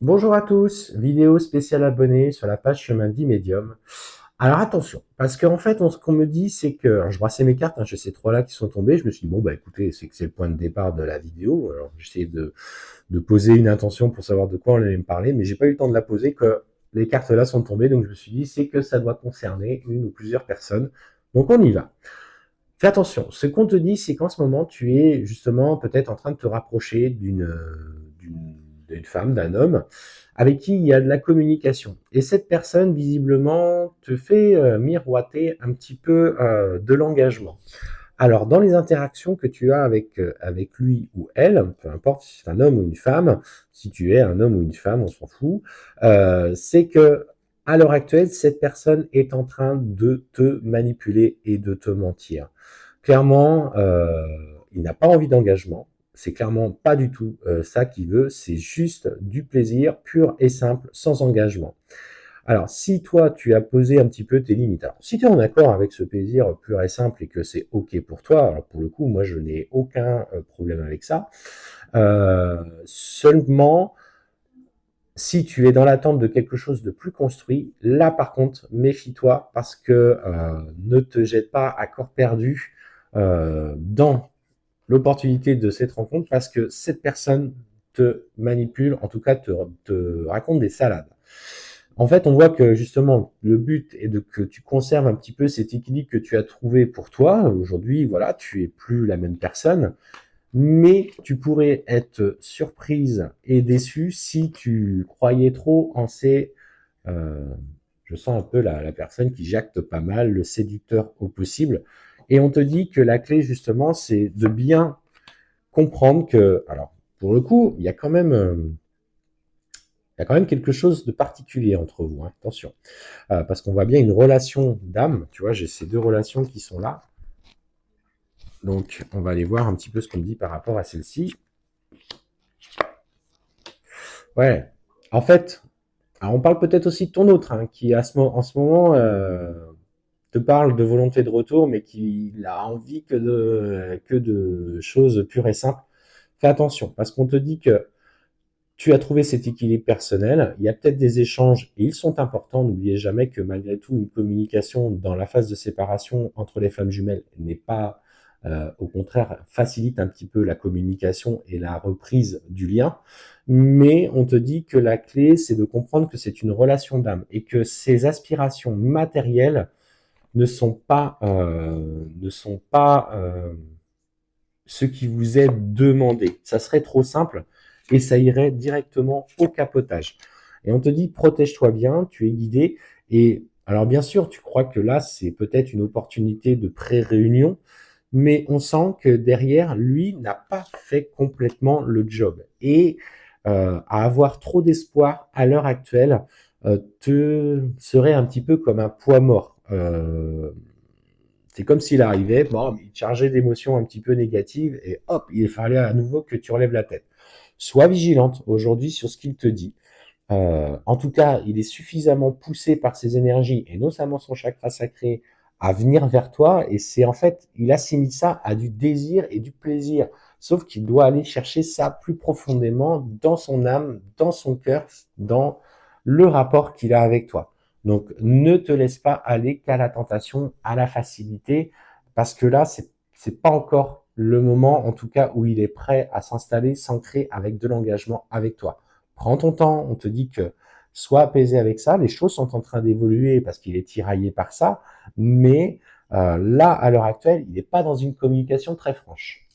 Bonjour à tous, vidéo spéciale abonnée sur la page Chemin de Vie Médium. Alors attention, parce qu'en fait, ce qu'on me dit, c'est que, alors, je brassais mes cartes, j'ai ces trois-là qui sont tombés, je me suis dit, bon, bah écoutez, c'est que c'est le point de départ de la vidéo, alors j'essaie de poser une intention pour savoir de quoi on allait me parler, mais j'ai pas eu le temps de la poser, que les cartes-là sont tombées, donc je me suis dit, c'est que ça doit concerner une ou plusieurs personnes, donc on y va. Fais attention, ce qu'on te dit, c'est qu'en ce moment, tu es justement peut-être en train de te rapprocher d'une femme, d'un homme, avec qui il y a de la communication. Et cette personne, visiblement, te fait miroiter un petit peu de l'engagement. Alors, dans les interactions que tu as avec lui ou elle, peu importe si c'est un homme ou une femme, si tu es un homme ou une femme, on s'en fout, c'est que à l'heure actuelle, cette personne est en train de te manipuler et de te mentir. Clairement, il n'a pas envie d'engagement. C'est clairement pas du tout ça qu'il veut. C'est juste du plaisir pur et simple, sans engagement. Alors, si toi, tu as posé un petit peu tes limites, alors si tu es en accord avec ce plaisir pur et simple et que c'est OK pour toi, alors pour le coup, moi, je n'ai aucun problème avec ça. Seulement, si tu es dans l'attente de quelque chose de plus construit, là, par contre, méfie-toi parce que ne te jette pas à corps perdu dans l'opportunité de cette rencontre parce que cette personne te manipule, en tout cas te raconte des salades. En fait, on voit que justement, le but est de que tu conserves un petit peu cet équilibre que tu as trouvé pour toi. Aujourd'hui, voilà, tu es plus la même personne, mais tu pourrais être surprise et déçue si tu croyais trop en ces... euh, je sens un peu la personne qui jacte pas mal, le séducteur au possible. Et on te dit que la clé, justement, c'est de bien comprendre que, alors, pour le coup, il y a quand même quelque chose de particulier entre vous, hein, attention. Parce qu'on voit bien une relation d'âme, tu vois, j'ai ces deux relations qui sont là. Donc, on va aller voir un petit peu ce qu'on me dit par rapport à celle-ci. Ouais, en fait, alors on parle peut-être aussi de ton autre, hein, qui en ce moment te parle de volonté de retour, mais qui a envie que de choses pures et simples. Fais attention, parce qu'on te dit que tu as trouvé cet équilibre personnel, il y a peut-être des échanges, et ils sont importants. N'oubliez jamais que malgré tout, une communication dans la phase de séparation entre les femmes jumelles n'est pas, au contraire, facilite un petit peu la communication et la reprise du lien. Mais on te dit que la clé, c'est de comprendre que c'est une relation d'âme et que ces aspirations matérielles ne sont pas ce qui vous est demandé. Ça serait trop simple et ça irait directement au capotage. Et on te dit, protège-toi bien, tu es guidé. Et alors bien sûr, tu crois que là, c'est peut-être une opportunité de pré-réunion, mais on sent que derrière, lui n'a pas fait complètement le job. Et à avoir trop d'espoir à l'heure actuelle te serait un petit peu comme un poids mort. C'est comme s'il arrivait, bon, il te chargeait d'émotions un petit peu négatives et hop, il fallait à nouveau que tu relèves la tête. Sois vigilante aujourd'hui sur ce qu'il te dit. En tout cas, il est suffisamment poussé par ses énergies et notamment son chakra sacré à venir vers toi et c'est en fait, il assimile ça à du désir et du plaisir. Sauf qu'il doit aller chercher ça plus profondément dans son âme, dans son cœur, dans le rapport qu'il a avec toi. Donc, ne te laisse pas aller qu'à la tentation, à la facilité, parce que là, c'est pas encore le moment, en tout cas, où il est prêt à s'installer, s'ancrer avec de l'engagement avec toi. Prends ton temps, on te dit que sois apaisé avec ça, les choses sont en train d'évoluer parce qu'il est tiraillé par ça, mais là, à l'heure actuelle, il n'est pas dans une communication très franche.